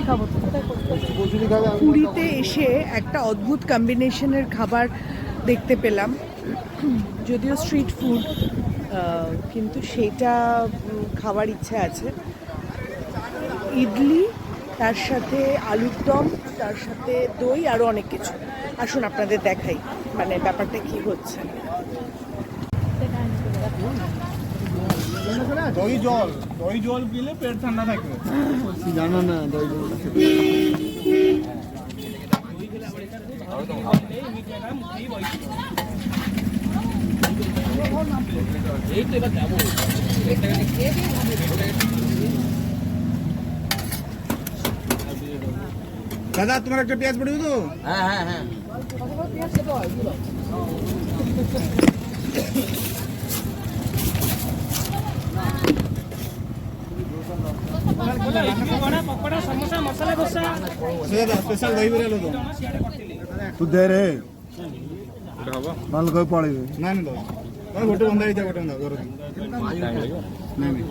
খাবো। পুরীতে এসে একটা অদ্ভুত কম্বিনেশনের খাবার দেখতে পেলাম, যদিও স্ট্রিট ফুড, কিন্তু সেটা খাবার ইচ্ছা আছে। ইডলি, তার সাথে আলুর দম, তার সাথে দই, আরও অনেক কিছু। আসুন আপনাদের দেখাই মানে ব্যাপারটা কি হচ্ছে। দই জল পিলে পেট ঠান্ডা থাকবে। জানো না দই জল দাদা তোমার একটা পেঁয়াজ পড়বে তো? হ্যাঁ হ্যাঁ হ্যাঁ। স্পেশাল দই বেরে লো তু দে রে ভাল কই পড়িবে না না দাও গোটে বন্ধা ହେଇଥା ଗୋଟେ ବନ୍ଧା ଘର ନାଇଁ ନାଇଁ